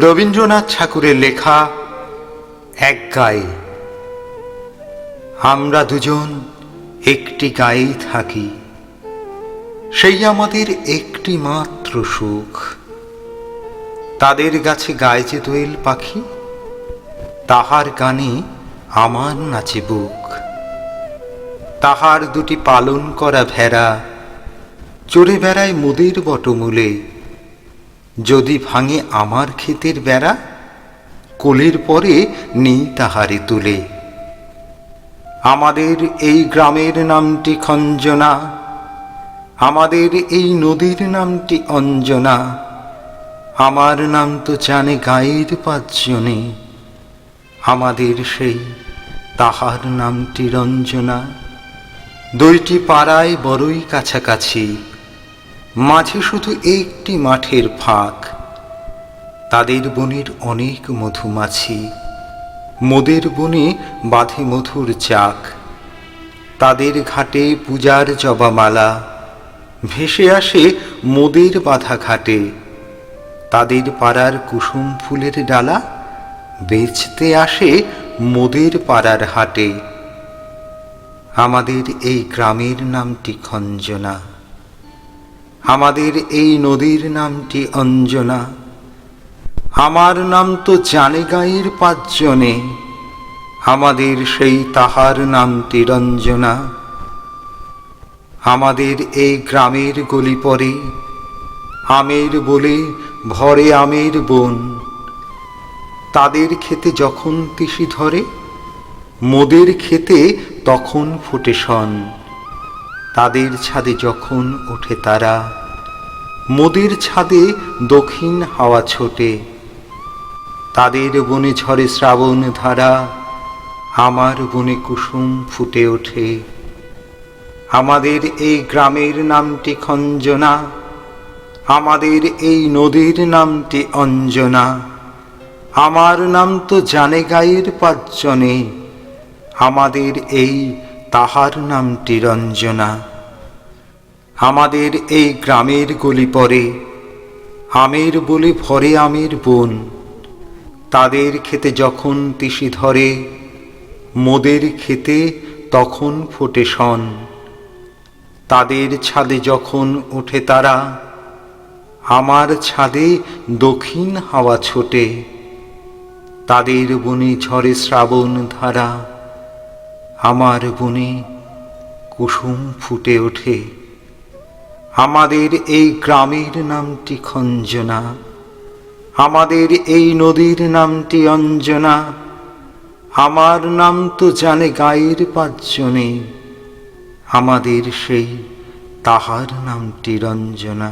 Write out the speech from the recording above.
রবীন্দ্রনাথ ঠাকুরের লেখা এক গায়ে। আমরা দুজন একটি গায়েই থাকি, সেই আমাদের একটি মাত্র সুখ। তাদের গাছে গায়ে যে দোয়েল পাখি, তাহার গানে আমার নাচে বুক। তাহার দুটি পালন করা ভেড়া চড়ে বেড়ায় মোদের বটমূলে। যদি ভাঙে আমার ক্ষেতের বেড়া, কোলের পরে নেই তাহারে তুলে। আমাদের এই গ্রামের নামটি খঞ্জনা, আমাদের এই নদীর নামটি অঞ্জনা। আমার নাম তো জানে গায়ের পাঁচজনে, আমাদের সেই তাহার নামটি রঞ্জনা। দুইটি পাড়ায় বড়ই কাছাকাছি, মাঝে শুধু একটি মাঠের ফাঁক। তাদের বনের অনেক মধুমাছি, মোদের বনে বাঁধে মধুর চাক। তাদের ঘাটে পূজার জবামালা ভেসে আসে মোদের বাঁধা ঘাটে। তাদের পাড়ার কুসুম ফুলের ডালা বেচতে আসে মোদের পাড়ার হাটে। আমাদের এই গ্রামের নামটি খঞ্জনা, আমাদের এই নদীর নামটি অঞ্জনা। আমার নাম তো জানে গায়ের পাঁচজনে, আমাদের সেই তাহার নামটি রঞ্জনা। আমাদের এই গ্রামের গলি পরে আমের বলে ভরে আমের বন। তাদের খেতে যখন তিসি ধরে, মোদের খেতে তখন ফোটে শন। তাদের ছাদে যখন ওঠে তারা, মোদের ছাদে দক্ষিণ হাওয়া ছোটে। তাদের বনে ঝরে শ্রাবণ ধারা, আমার বনে কুসুম ফুটে ওঠে। আমাদের এই গ্রামের নামটি খঞ্জনা, আমাদের এই নদীর নামটি অঞ্জনা। আমার নাম তো জানে গায়ের পাঁচজনে, আমাদের এই তাহার নামটি রঞ্জনা। আমাদের এই গ্রামের গলি পরে আমের বলে ভরে আমের বন। তাদের খেতে যখন তিসি ধরে, মোদের খেতে তখন ফোটে শন। তাদের ছাদে যখন ওঠে তারা, আমার ছাদে দক্ষিণ হাওয়া ছোটে। তাদের বনে ঝরে শ্রাবণ ধারা, আমার বনে কুসুম ফুটে ওঠে। আমাদের এই গ্রামের নামটি খঞ্জনা, আমাদের এই নদীর নামটি অঞ্জনা। আমার নাম তো জানে গায়ের পাঁচজনে, আমাদের সেই তাহার নামটি রঞ্জনা।